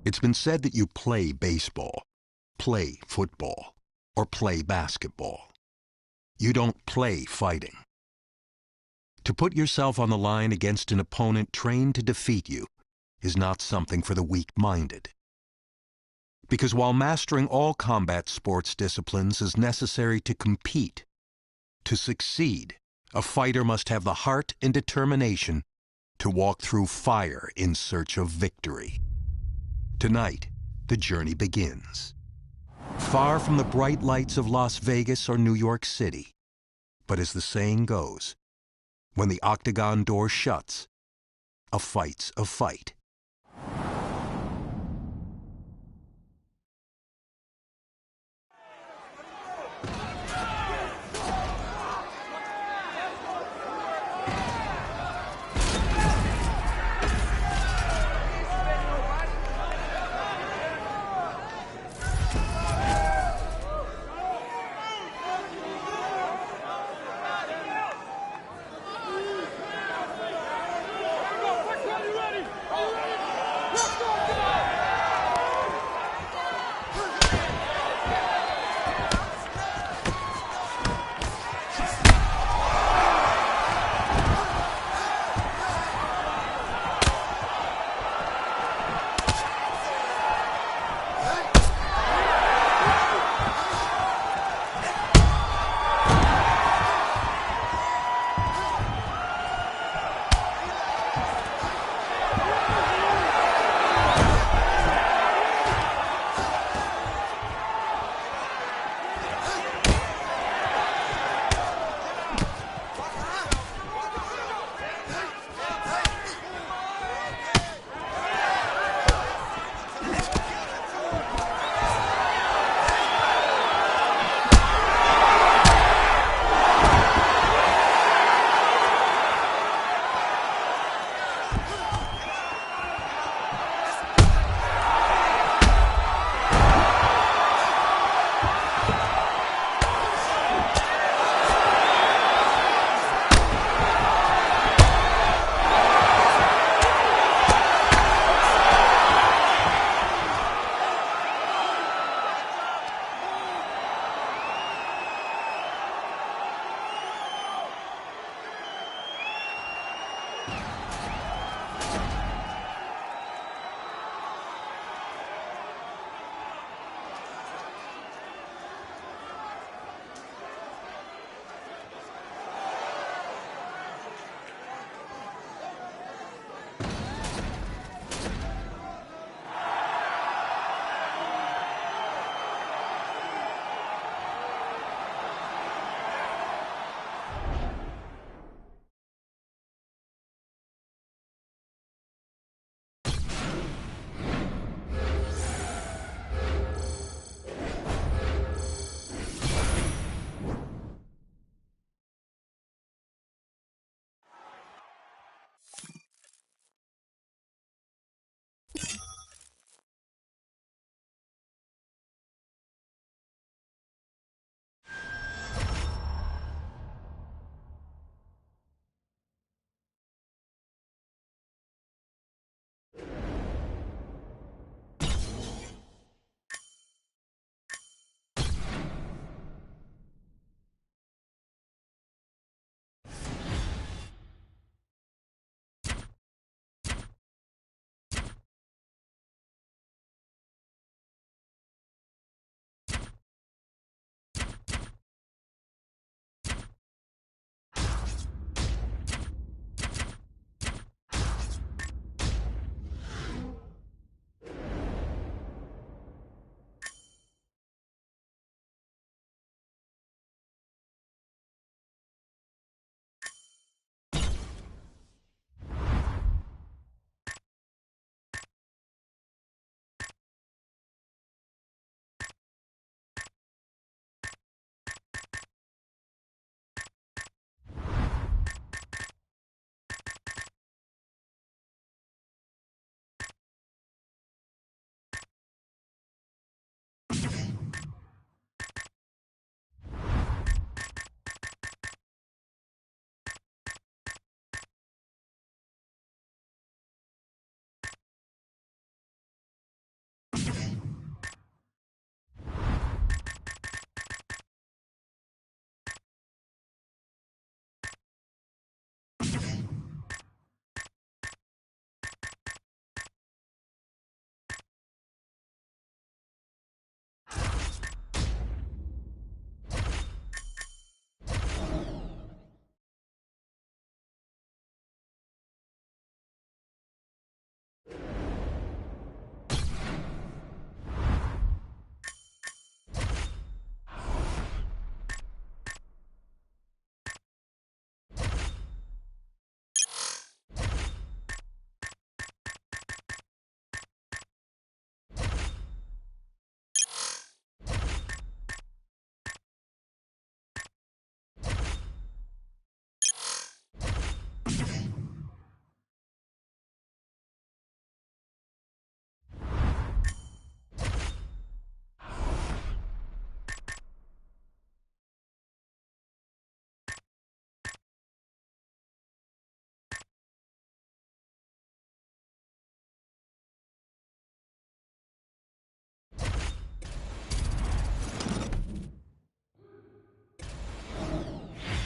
It's been said that you play baseball, play football, or play basketball. You don't play fighting. To put yourself on the line against an opponent trained to defeat you is not something for the weak-minded. Because while mastering all combat sports disciplines is necessary to compete, to succeed, a fighter must have the heart and determination to walk through fire in search of victory. Tonight, the journey begins. Far from the bright lights of Las Vegas or New York City. But as the saying goes, when the octagon door shuts, a fight's a fight.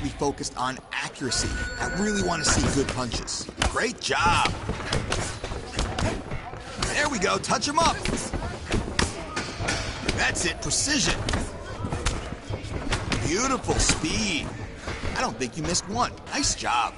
be focused on accuracy. I really want to see good punches. Great job. There we go, touch him up. That's it, precision. Beautiful speed. I don't think you missed one. Nice job.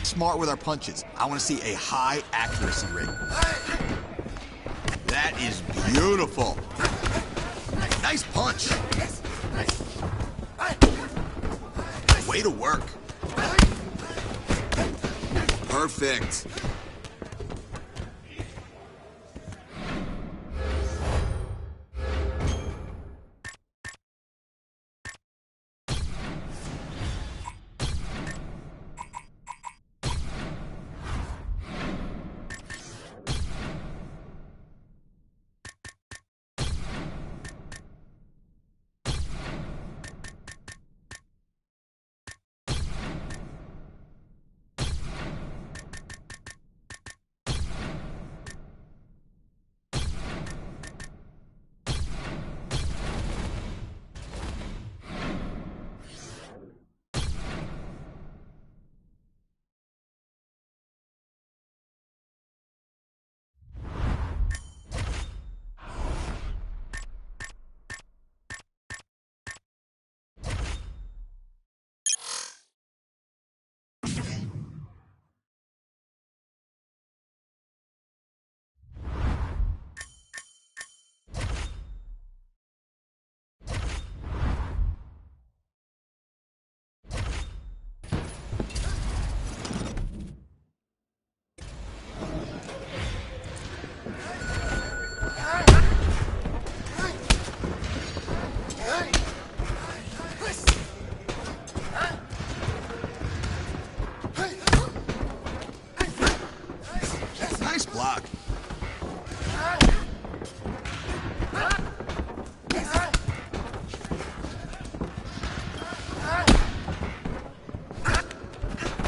Smart with our punches. I want to see a high accuracy rate. That is beautiful. Nice punch. Way to work. Perfect. Block.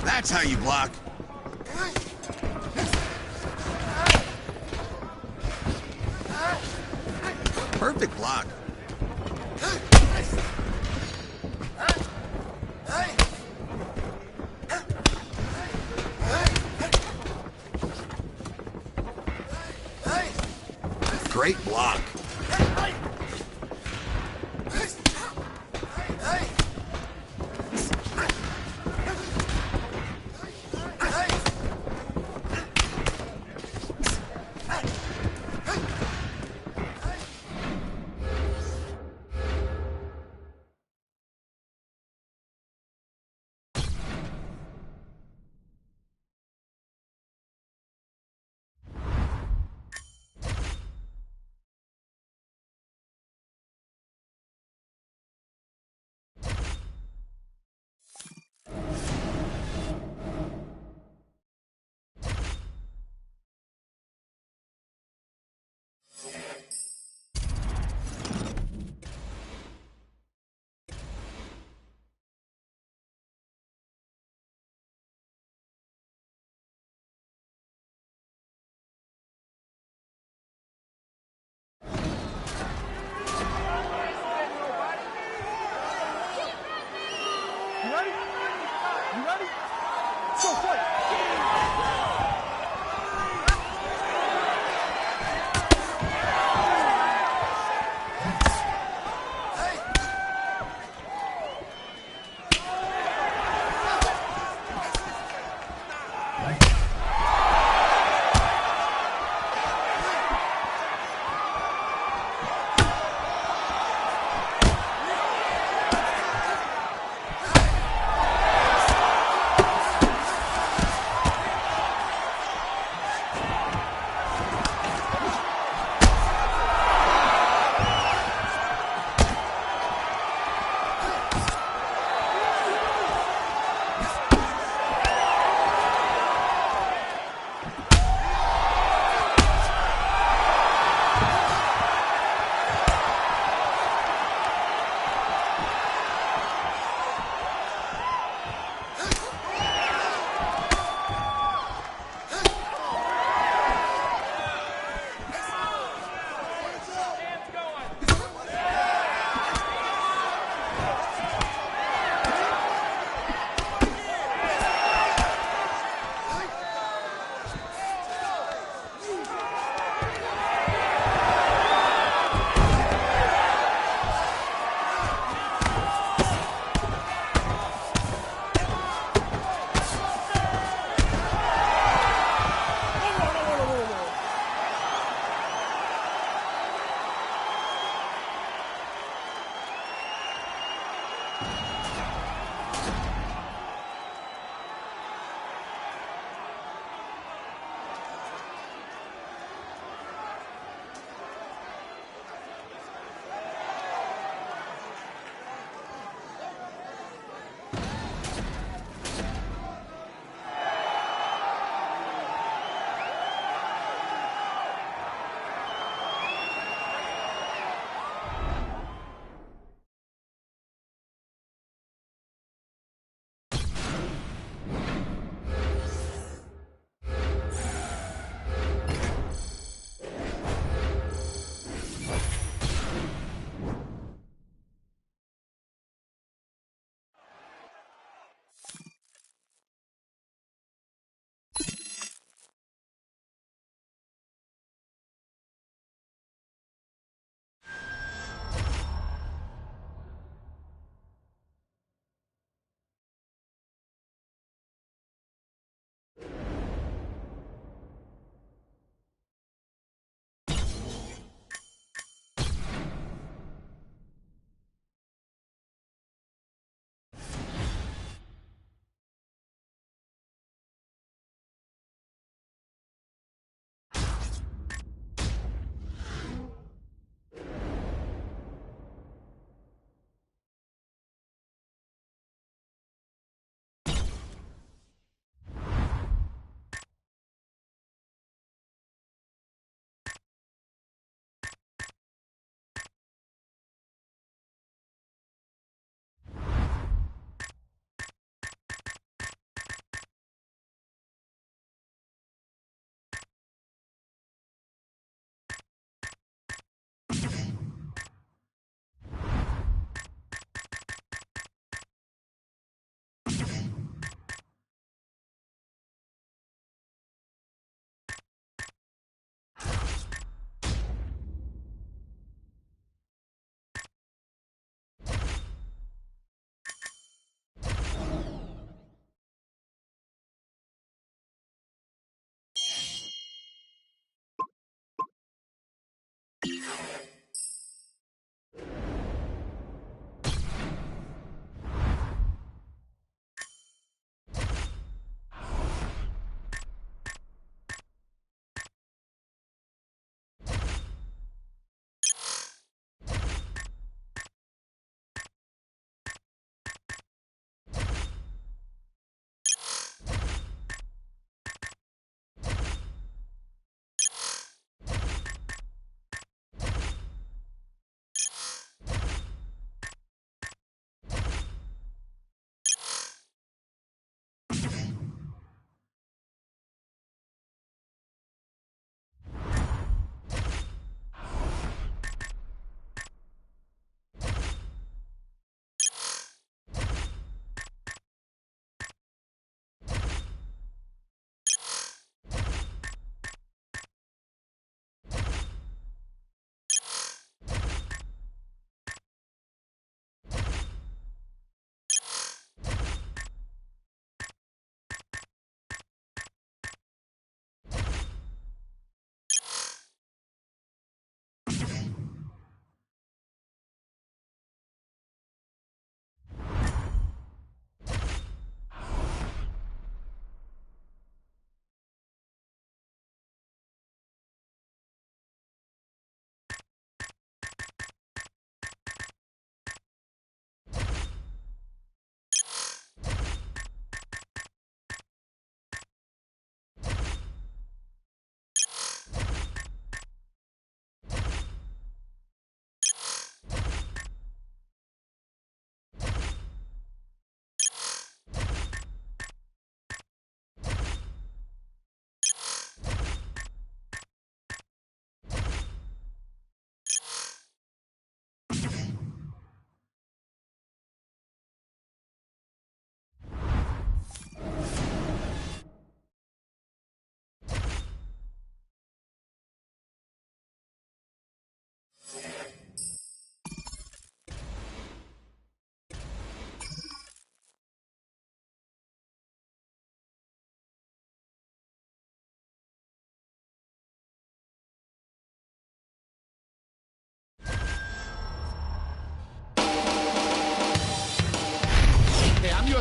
That's how you block. Perfect block. Great block.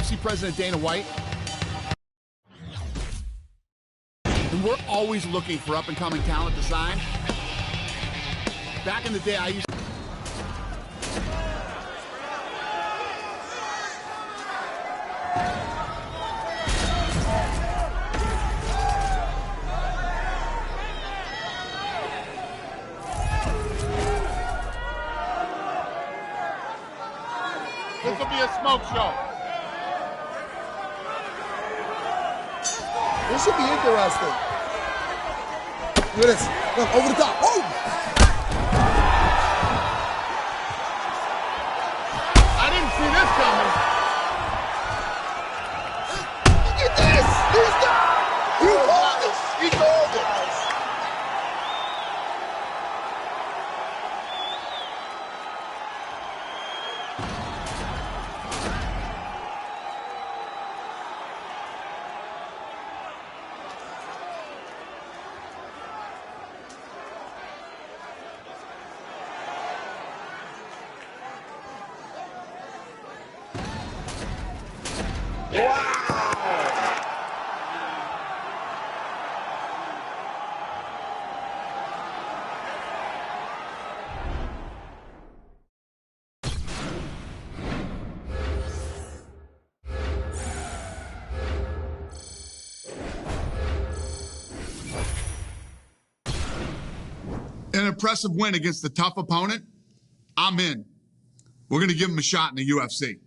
UFC President Dana White. And we're always looking for up-and-coming talent to sign. Back in the day, I used to... This will be a smoke show. This should be interesting. Look at this. Look, over the top. Oh! I didn't see this coming. Look at this. He called it. He called it. An impressive win against a tough opponent. I'm in. We're going to give him a shot in the UFC.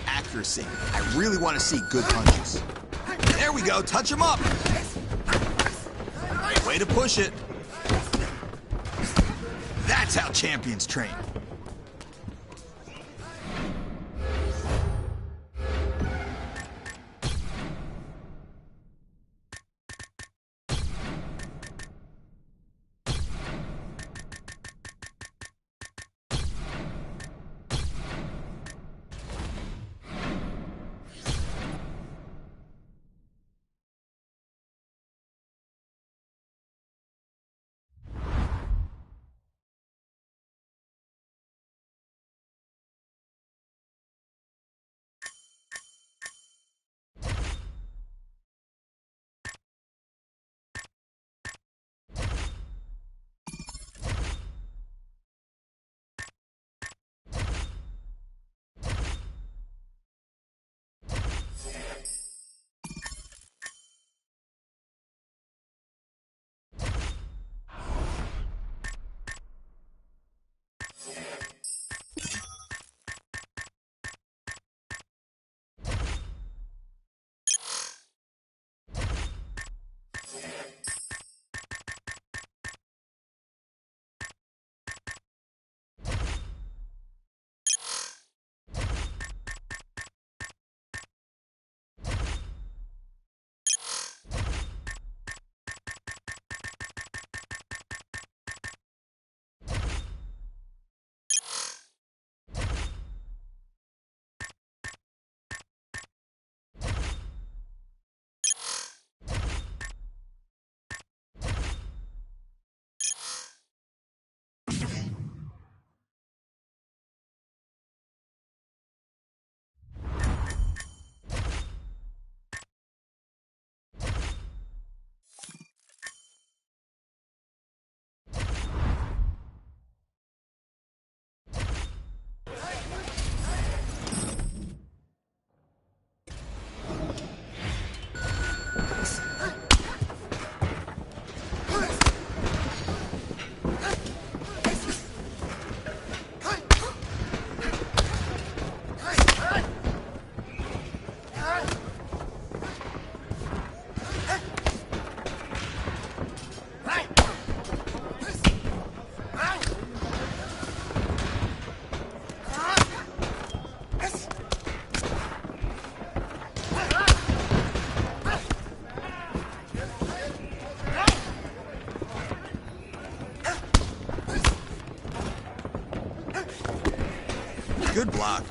Accuracy. I really want to see good punches. There we go. Touch him up. Way to push it. That's how champions train. Good block.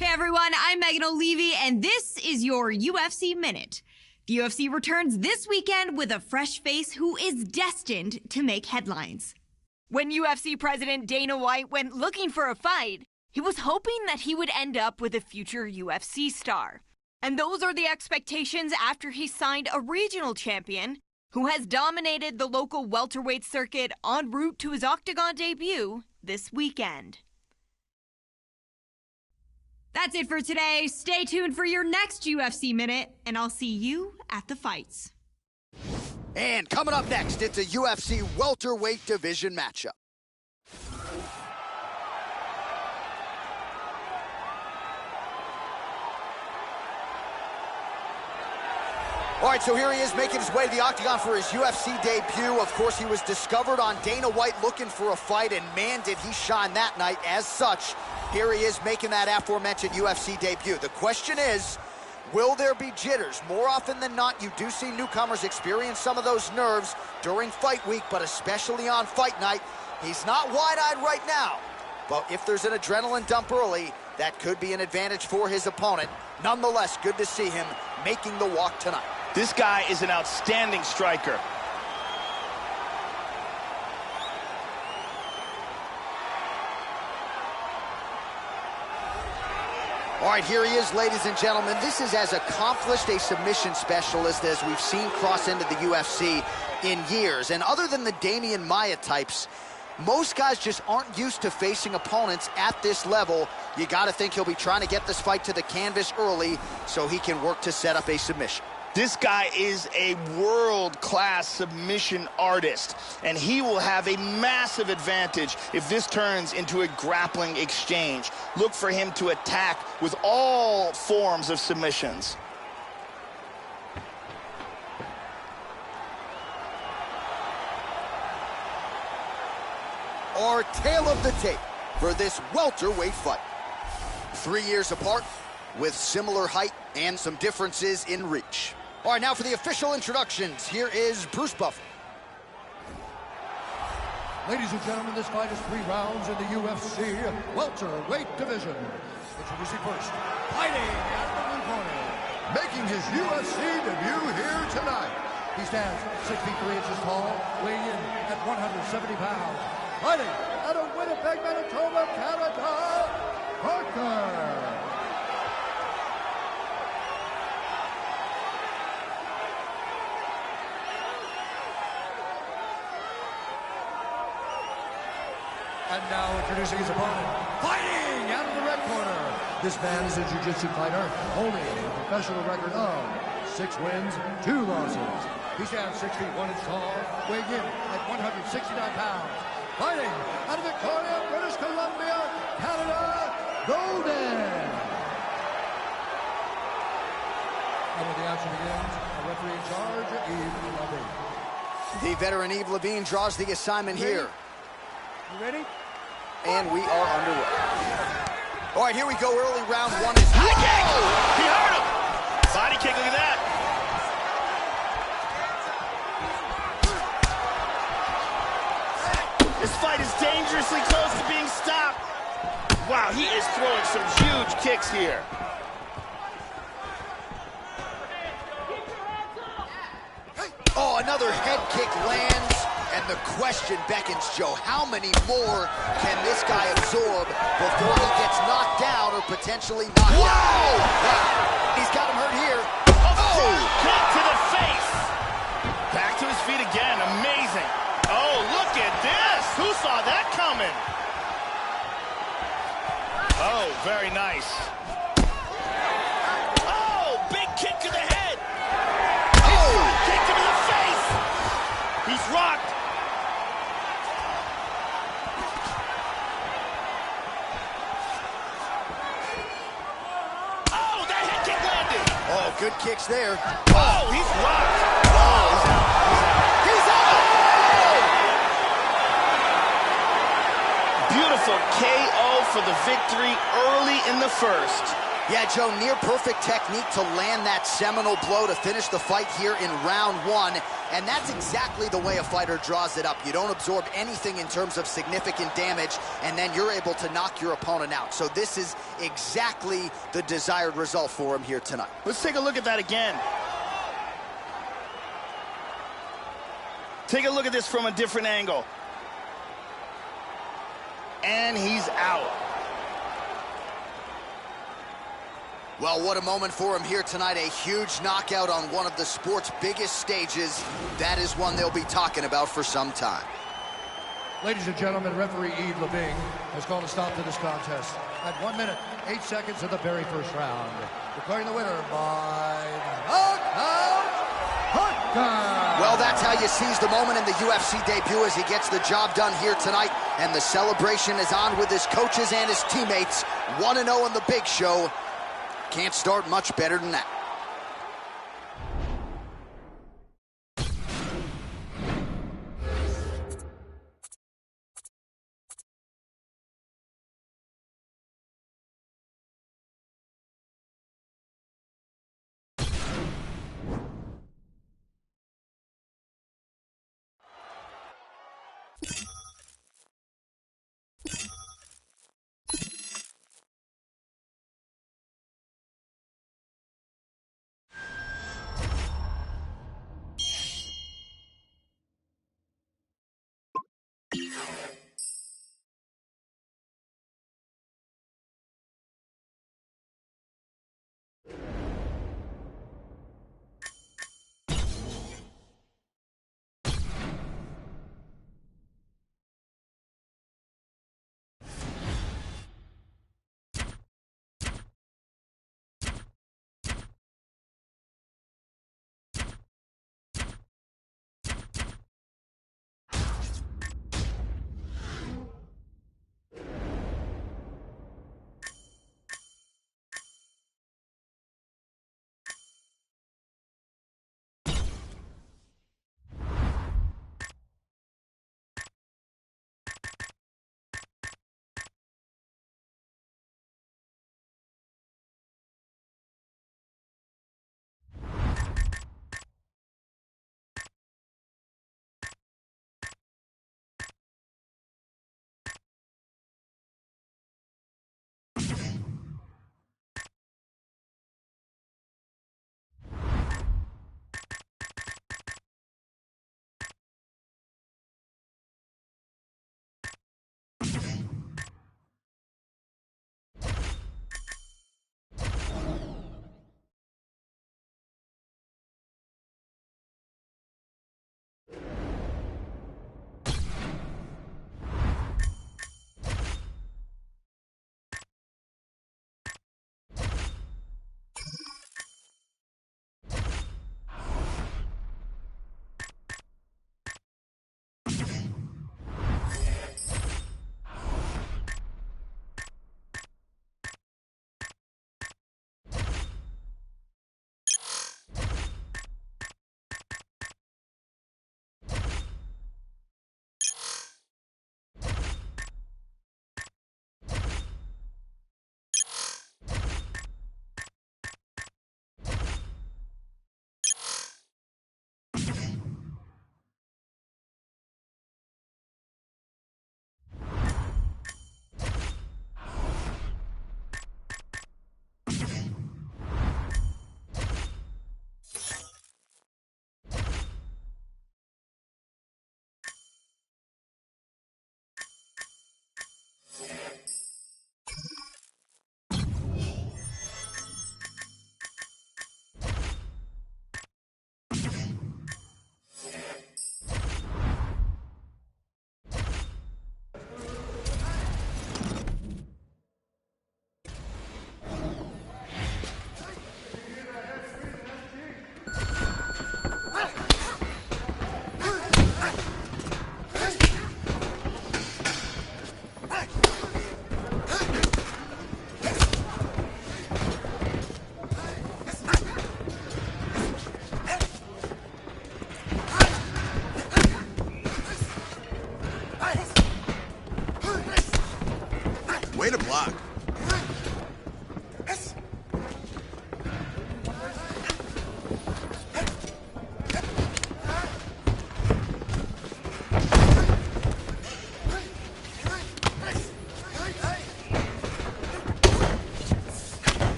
Hey everyone, I'm Megan O'Leary, and this is your UFC Minute. The UFC returns this weekend with a fresh face who is destined to make headlines. When UFC President Dana White went looking for a fight, he was hoping that he would end up with a future UFC star. And those are the expectations after he signed a regional champion who has dominated the local welterweight circuit en route to his octagon debut this weekend. That's it for today. Stay tuned for your next UFC Minute, and I'll see you at the fights. And coming up next, it's a UFC welterweight division matchup. All right, so here he is making his way to the octagon for his UFC debut. Of course, he was discovered on Dana White looking for a fight, and man, did he shine that night. As such, here he is making that aforementioned UFC debut. The question is, will there be jitters? More often than not, you do see newcomers experience some of those nerves during fight week, but especially on fight night. He's not wide-eyed right now, but if there's an adrenaline dump early, that could be an advantage for his opponent. Nonetheless, good to see him making the walk tonight. This guy is an outstanding striker. All right, here he is, ladies and gentlemen. This is as accomplished a submission specialist as we've seen cross into the UFC in years. And other than the Damian Maia types, most guys just aren't used to facing opponents at this level. You got to think he'll be trying to get this fight to the canvas early so he can work to set up a submission. This guy is a world-class submission artist, and he will have a massive advantage if this turns into a grappling exchange. Look for him to attack with all forms of submissions. Our tale of the tape for this welterweight fight. 3 years apart, with similar height and some differences in reach. All right, now for the official introductions, here is Bruce Buffer. Ladies and gentlemen, this fight is 3 rounds in the UFC welterweight division. Introducing first, fighting out of the blue corner, making his UFC debut here tonight. He stands 6 feet 3 inches tall, weighing in at 170 pounds. Fighting out of Winnipeg, Manitoba, Canada, Parker. And now introducing his opponent, fighting out of the red corner. This man is a jiu-jitsu fighter, holding a professional record of 6 wins, 2 losses. He stands 6 feet 1 inch tall, weighing in at 169 pounds. Fighting out of Victoria, British Columbia, Canada, Golden. And when the action begins, a referee in charge, Yves Levine. The veteran Yves Levine draws the assignment here. You ready? And we are underway. All right, here we go. Early round 1 is... He hurt him! head kick, look at that. This fight is dangerously close to being stopped. Wow, he is throwing some huge kicks here. Oh, another head kick lands, and the question beckons, Joe. How many more can this guy absorb before he gets knocked down or potentially knocked out? Wow. He's got him hurt here. Oh! Kick to the face. Back to his feet again. Amazing. Oh, look at this. Who saw that coming? Oh, very nice. Oh, big kick to the head. Kick him in the face! He's rocked. Oh, that head kick landed. Oh, good kicks there. Oh, he's rocked. Oh, he's out. He's out! Beautiful KO for the victory early in the first. Yeah, Joe, near perfect technique to land that seminal blow to finish the fight here in round one. And that's exactly the way a fighter draws it up. You don't absorb anything in terms of significant damage, and then you're able to knock your opponent out. So this is exactly the desired result for him here tonight. Let's take a look at that again. Take a look at this from a different angle. And he's out. Well, what a moment for him here tonight. A huge knockout on one of the sport's biggest stages. That is one they'll be talking about for some time. Ladies and gentlemen, referee Yves Leving has called a stop to this contest at 1 minute, 8 seconds of the very first round. Declaring the winner by knockout. Well, that's how you seize the moment in the UFC debut as he gets the job done here tonight. And the celebration is on with his coaches and his teammates. 1-0 in the big show. Can't start much better than that.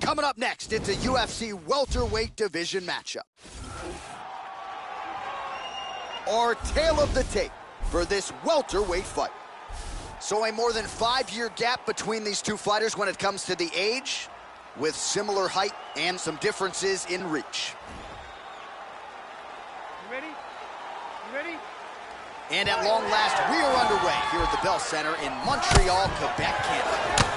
Coming up next, it's a UFC welterweight division matchup. Our tale of the tape for this welterweight fight. So a more than 5-year gap between these two fighters when it comes to the age, with similar height and some differences in reach. You ready? You ready? And at long last, we are underway here at the Bell Center in Montreal, Quebec, Canada.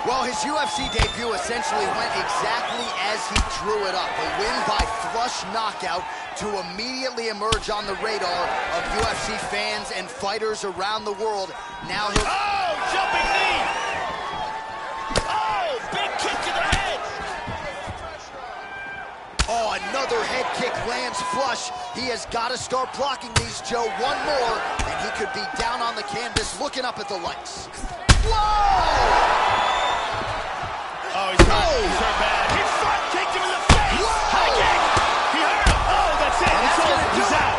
Well, his UFC debut essentially went exactly as he drew it up. A win by flush knockout to immediately emerge on the radar of UFC fans and fighters around the world. Now he'll... Oh, jumping knee! Oh, big kick to the head! Oh, another head kick lands flush. He has got to start blocking these, Joe. One more, and he could be down on the canvas looking up at the lights. Whoa! Oh, he's hurt bad. He front kicked him in the face! Whoa! High kick! He hurt him! Oh, that's it. That's It's over. gonna do He's it. out.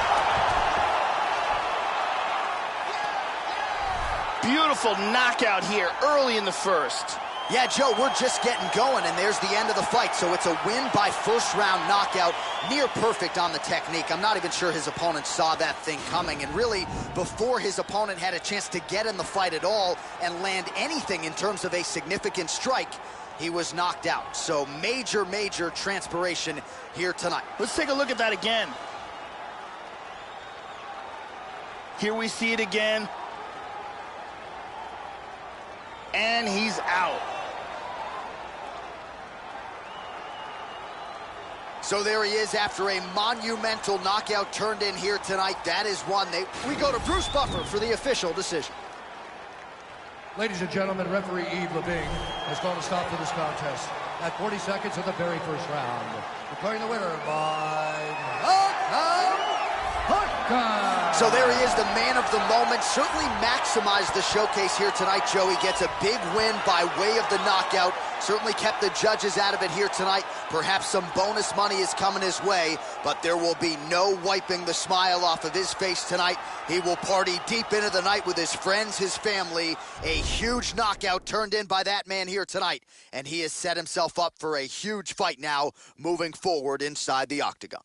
Beautiful knockout here early in the first. Yeah, Joe, we're just getting going, and there's the end of the fight. So it's a win by first-round knockout, near perfect on the technique. I'm not even sure his opponent saw that thing coming. And really, before his opponent had a chance to get in the fight at all and land anything in terms of a significant strike, he was knocked out. So major, major transpiration here tonight. Let's take a look at that again. Here we see it again. And he's out. So there he is after a monumental knockout turned in here tonight. That is one. We go to Bruce Buffer for the official decision. Ladies and gentlemen, referee Yves Levine has called a stop to this contest at 40 seconds of the very first round, declaring the winner by knockout. So there he is, the man of the moment. Certainly maximized the showcase here tonight, Joe. He gets a big win by way of the knockout. Certainly kept the judges out of it here tonight. Perhaps some bonus money is coming his way, but there will be no wiping the smile off of his face tonight. He will party deep into the night with his friends, his family. A huge knockout turned in by that man here tonight, and he has set himself up for a huge fight now moving forward inside the octagon.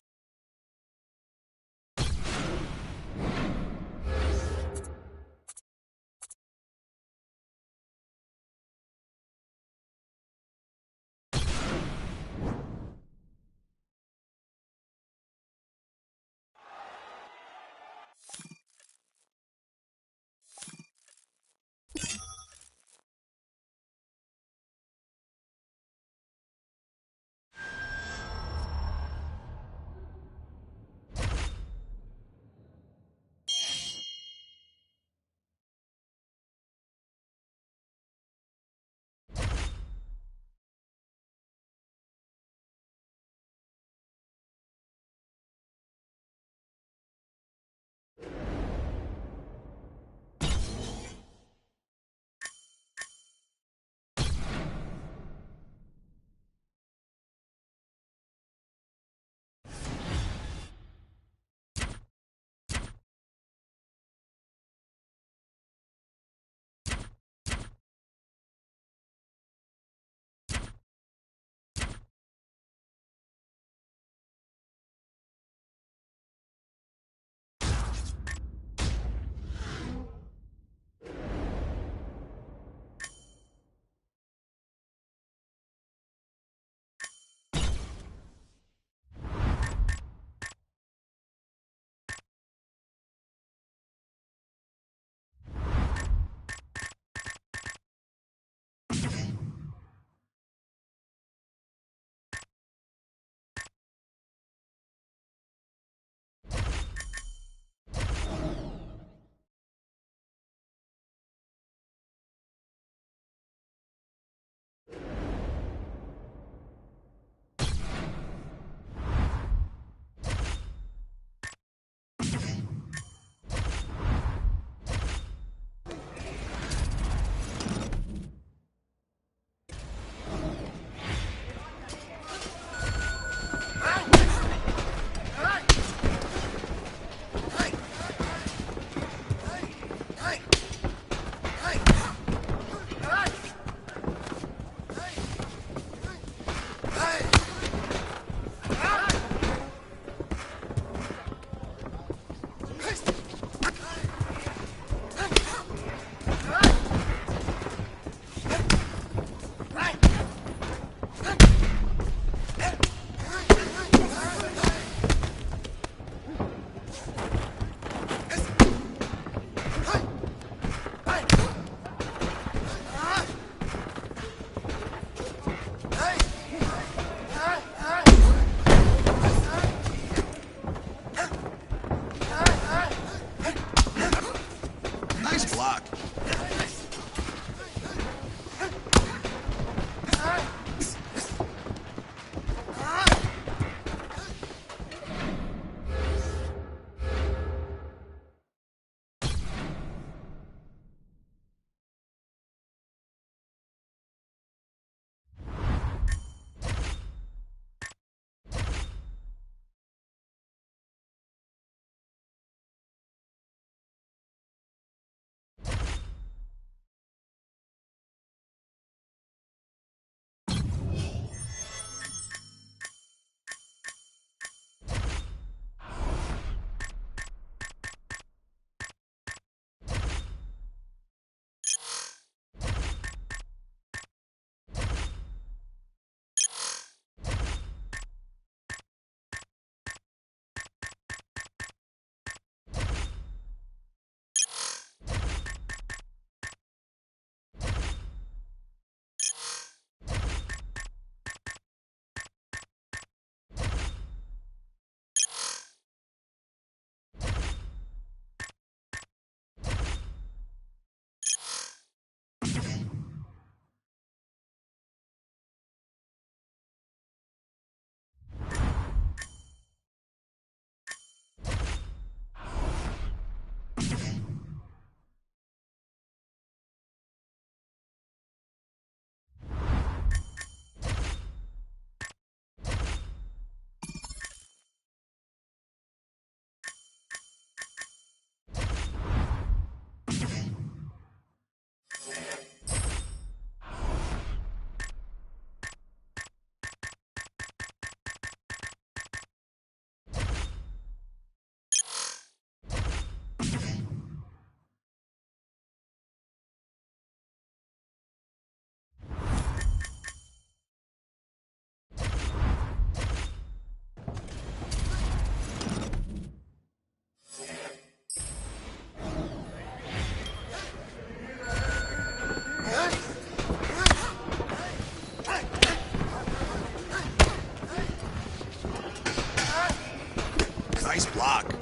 Nice block.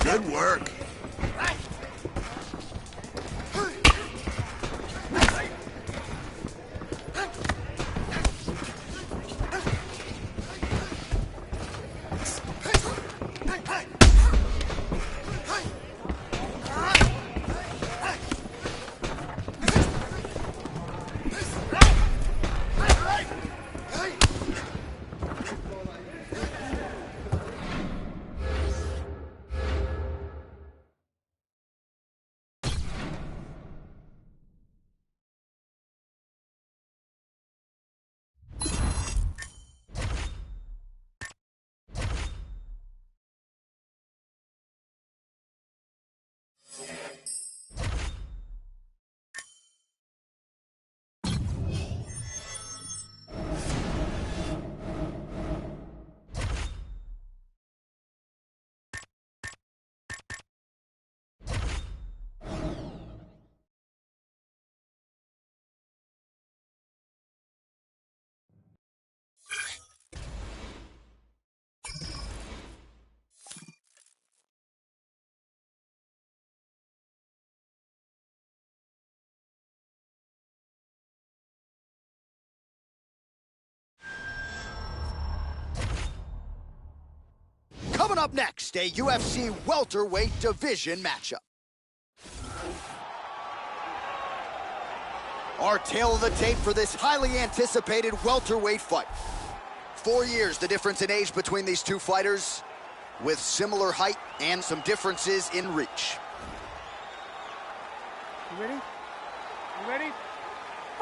Good work. Coming up next, a UFC welterweight division matchup. Our tale of the tape for this highly anticipated welterweight fight. 4 years, the difference in age between these two fighters, with similar height and some differences in reach. You ready? You ready?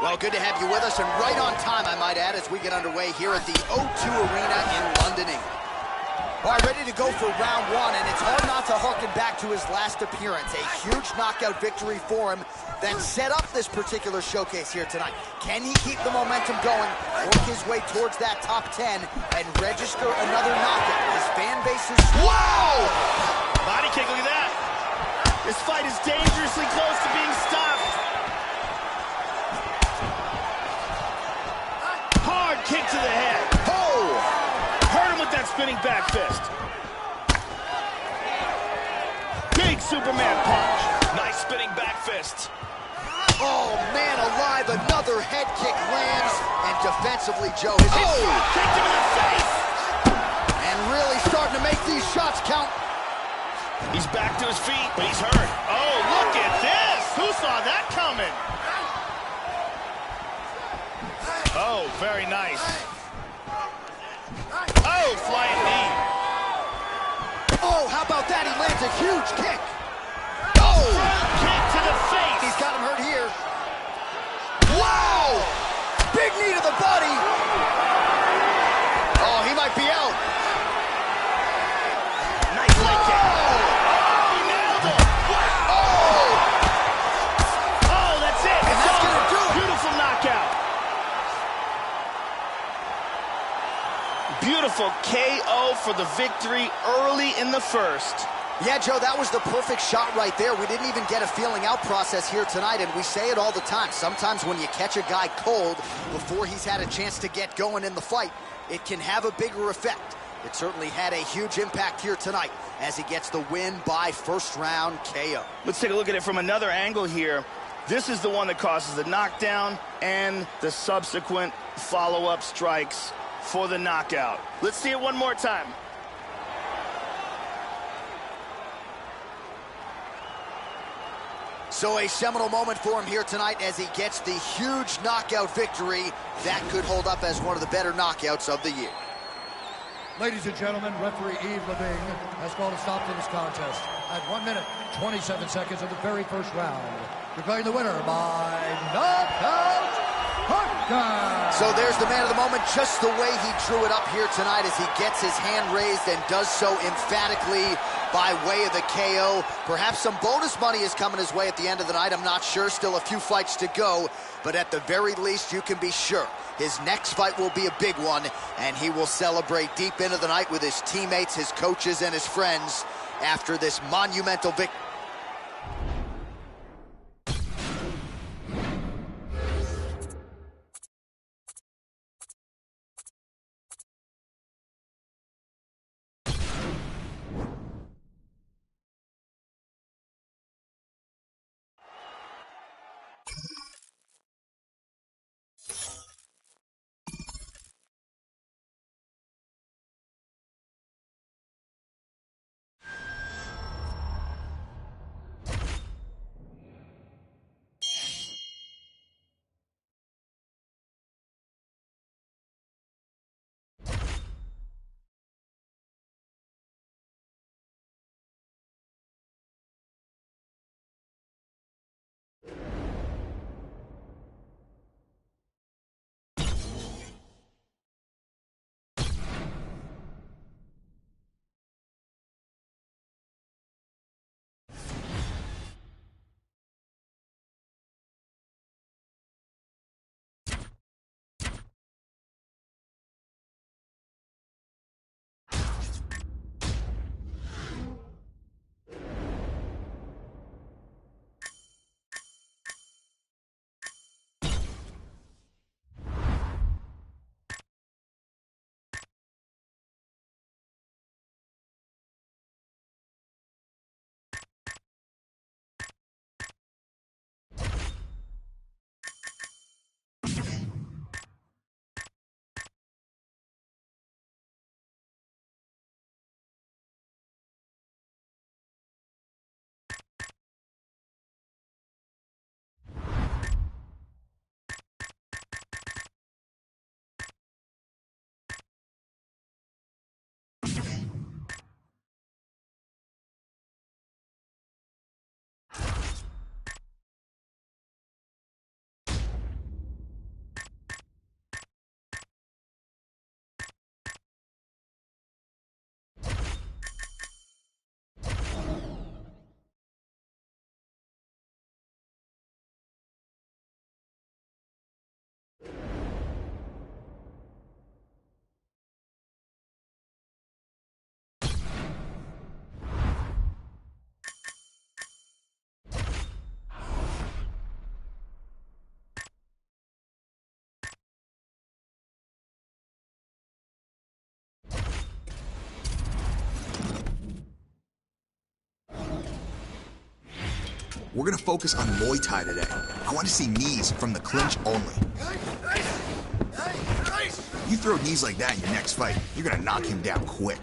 Well, good to have you with us, and right on time, I might add, as we get underway here at the O2 Arena in London, England. All right, ready to go for round one, and it's hard not to harken back to his last appearance. A huge knockout victory for him that set up this particular showcase here tonight. Can he keep the momentum going, work his way towards that top 10, and register another knockout? His fan base is... Whoa! Body kick, look at that. This fight is dangerously close to being stopped. Hard kick to the head. Oh! Hurt him with that spinning back fist. Big Superman punch. Nice spinning back fist. Oh, man alive, another head kick lands, and defensively, Joe has... Oh! Kicked him in the face! And really starting to make these shots count. He's back to his feet, but he's hurt. Oh, look at this! Who saw that coming? Oh, very nice. Oh, flying knee. Oh, how about that? He lands a huge kick. Oh! Kick to the face. He's got him hurt here. Wow! Big knee to the body. Oh, he might be out. Nice leg kick. Oh, he nailed him. Oh! Oh, that's it. And that's gonna do it. Beautiful knockout. Beautiful KO for the victory early in the first. Yeah, Joe, that was the perfect shot right there. We didn't even get a feeling out process here tonight, and we say it all the time. Sometimes when you catch a guy cold before he's had a chance to get going in the fight, it can have a bigger effect. It certainly had a huge impact here tonight as he gets the win by first-round KO. Let's take a look at it from another angle here. This is the one that causes the knockdown and the subsequent follow-up strikes for the knockout. Let's see it one more time. So a seminal moment for him here tonight as he gets the huge knockout victory that could hold up as one of the better knockouts of the year. Ladies and gentlemen, referee Yves Levine has called a stop to this contest at 1 minute, 27 seconds of the very first round, declaring the winner by knockout punch. So there's the man of the moment, just the way he drew it up here tonight as he gets his hand raised and does so emphatically by way of the KO. Perhaps some bonus money is coming his way at the end of the night. I'm not sure. Still a few fights to go. But at the very least, you can be sure his next fight will be a big one, and he will celebrate deep into the night with his teammates, his coaches, and his friends after this monumental victory. We're gonna focus on Muay Thai today. I want to see knees from the clinch only. You throw knees like that in your next fight, you're gonna knock him down quick.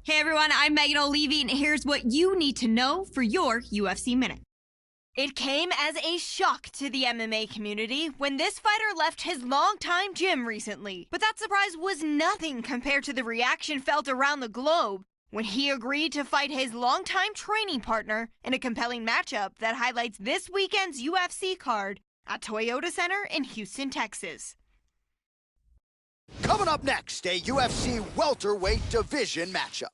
Hey everyone, I'm Megan O'Leary, and here's what you need to know for your UFC Minute. It came as a shock to the MMA community when this fighter left his longtime gym recently. But that surprise was nothing compared to the reaction felt around the globe when he agreed to fight his longtime training partner in a compelling matchup that highlights this weekend's UFC card at Toyota Center in Houston, Texas. Coming up next, a UFC welterweight division matchup.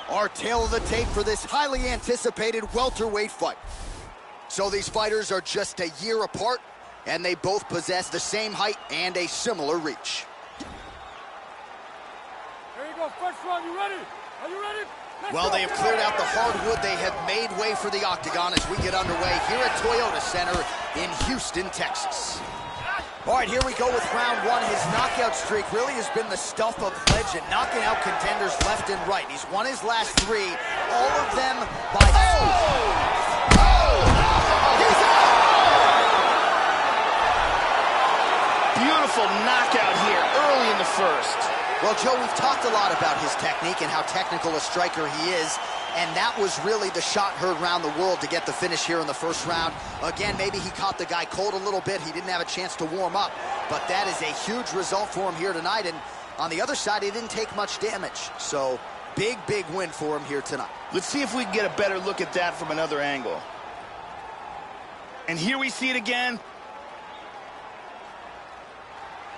Our tale of the tape for this highly anticipated welterweight fight. So these fighters are just a year apart, and they both possess the same height and a similar reach. There you go, first round, you ready? Are you ready? Well, they have cleared out the hardwood. They have made way for the octagon as we get underway here at Toyota Center in Houston, Texas. All right, here we go with round one. His knockout streak really has been the stuff of legend, knocking out contenders left and right. He's won his last three, all of them by... He's out! Beautiful knockout here early in the first. Well, Joe, we've talked a lot about his technique and how technical a striker he is, and that was really the shot heard around the world to get the finish here in the first round. Again, maybe he caught the guy cold a little bit. He didn't have a chance to warm up, but that is a huge result for him here tonight, and on the other side, he didn't take much damage. So, big, big win for him here tonight. Let's see if we can get a better look at that from another angle. And here we see it again.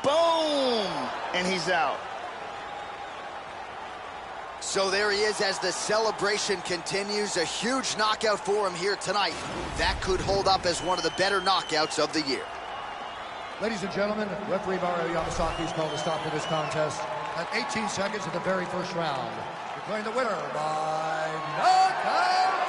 Boom! And he's out. So there he is as the celebration continues. A huge knockout for him here tonight. That could hold up as one of the better knockouts of the year. Ladies and gentlemen, referee Mario Yamasaki has called a stop to this contest at 18 seconds of the very first round, declaring the winner by knockout.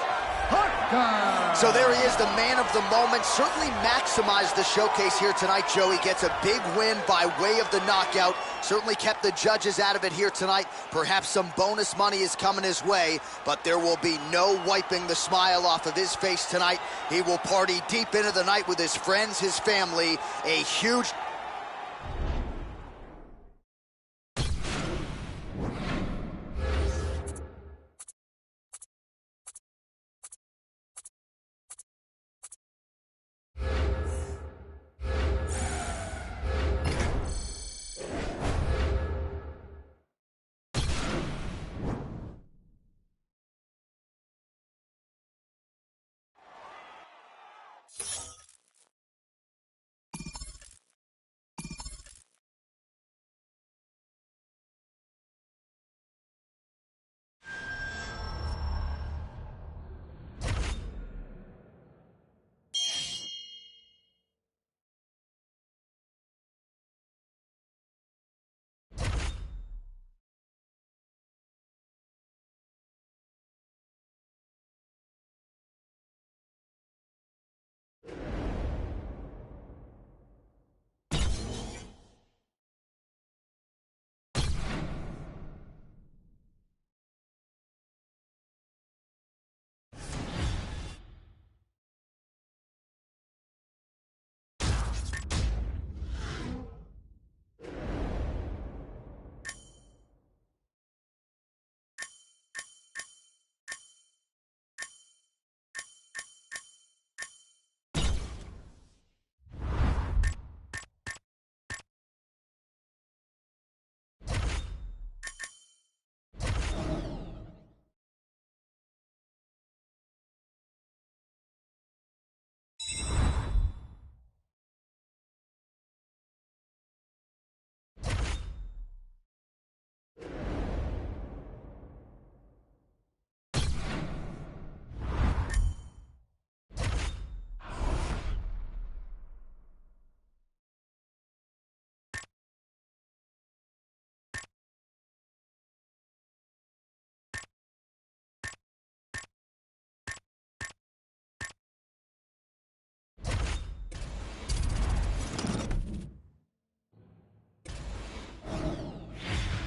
So there he is, the man of the moment. Certainly maximized the showcase here tonight, Joey. Gets a big win by way of the knockout. Certainly kept the judges out of it here tonight. Perhaps some bonus money is coming his way, but there will be no wiping the smile off of his face tonight. He will party deep into the night with his friends, his family. A huge...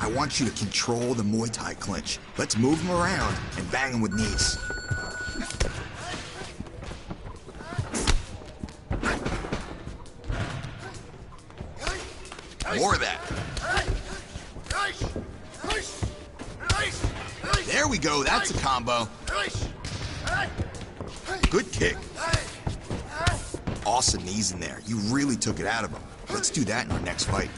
I want you to control the Muay Thai clinch. Let's move him around and bang him with knees. More of that. There we go, that's a combo. Good kick. Awesome knees in there. You really took it out of him. Let's do that in our next fight.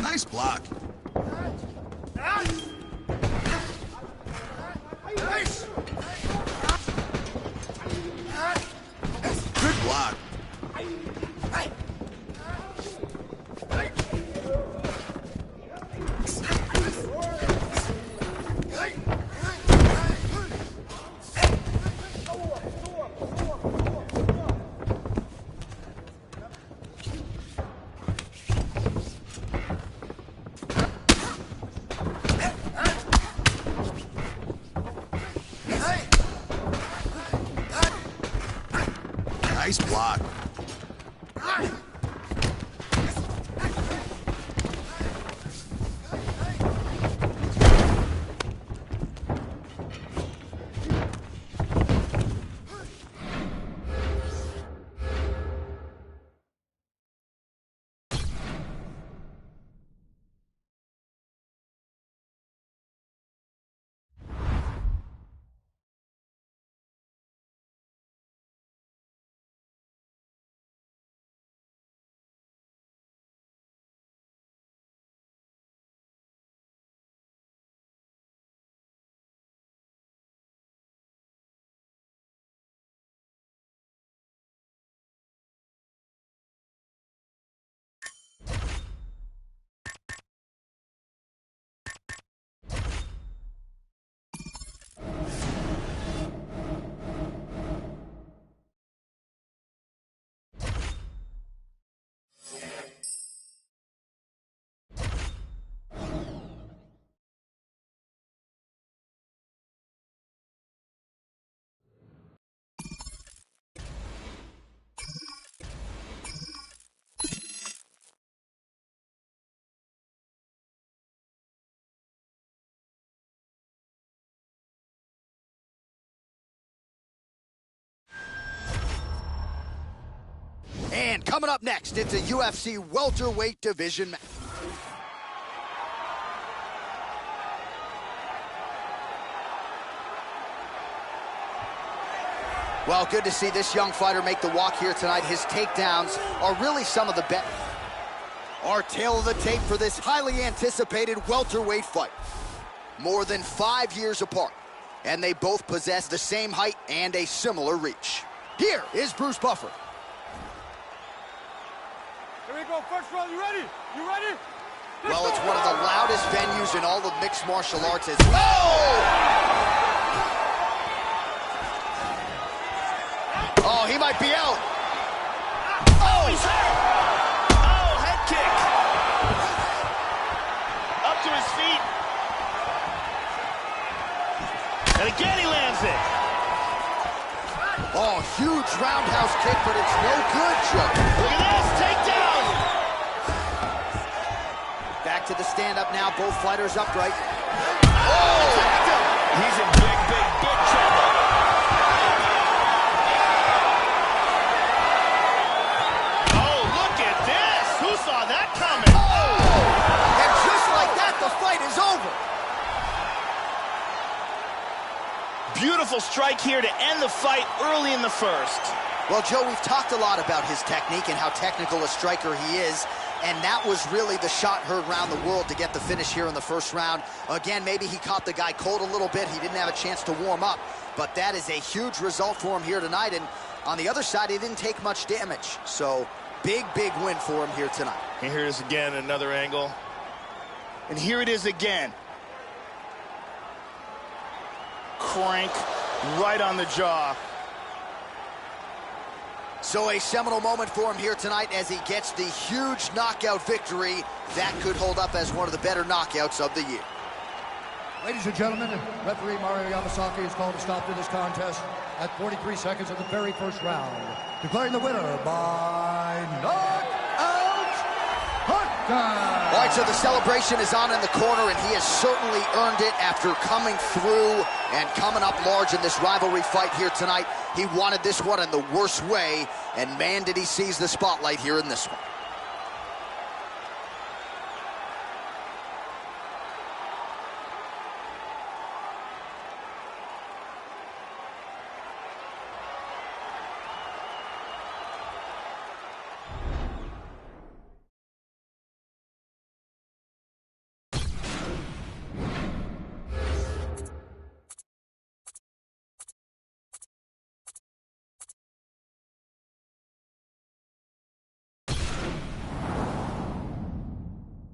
Nice block. Good block. Nice block. And coming up next, it's a UFC welterweight division match. Well, good to see this young fighter make the walk here tonight. His takedowns are really some of the best. Our tale of the tape for this highly anticipated welterweight fight. More than 5 years apart, and they both possess the same height and a similar reach. Here is Bruce Buffer. Here we go, first round, you ready? You ready? Well, it's one of the loudest venues in all of mixed martial arts. Oh, he might be out. Oh, he's hurt. Oh, head kick. Up to his feet. And again he lands it. huge roundhouse kick, but it's no good, Joe. Look at this, takedown! Back to the stand-up now, both fighters upright. Oh! He's in big, big, big trouble. Oh, look at this! Who saw that coming? Oh! And just like that, the fight is over. Beautiful strike here to end the fight early in the first. Well, Joe, we've talked a lot about his technique and how technical a striker he is, and that was really the shot heard around the world to get the finish here in the first round. Again, maybe he caught the guy cold a little bit. He didn't have a chance to warm up, but that is a huge result for him here tonight, and on the other side, he didn't take much damage. So, big, big win for him here tonight. And here is again another angle. And here it is again. Crank right on the jaw. So a seminal moment for him here tonight as he gets the huge knockout victory that could hold up as one of the better knockouts of the year. Ladies and gentlemen, referee Mario Yamasaki has called a stop to this contest at 43 seconds of the very first round, declaring the winner by knockout, Hutton. All right, so the celebration is on in the corner, and he has certainly earned it after coming through and coming up large in this rivalry fight here tonight. He wanted this one in the worst way, and man, did he seize the spotlight here in this one.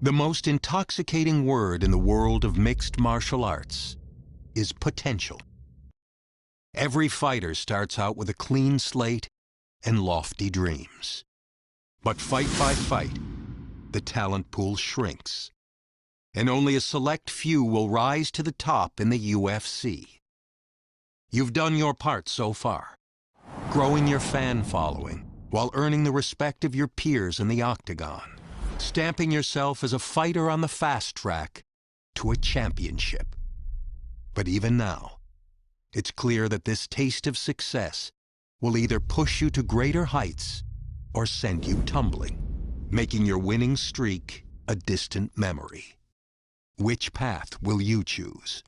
The most intoxicating word in the world of mixed martial arts is potential. Every fighter starts out with a clean slate and lofty dreams. But fight by fight, the talent pool shrinks, and only a select few will rise to the top in the UFC. You've done your part so far, growing your fan following while earning the respect of your peers in the octagon, stamping yourself as a fighter on the fast track to a championship. But even now, it's clear that this taste of success will either push you to greater heights or send you tumbling, making your winning streak a distant memory. Which path will you choose?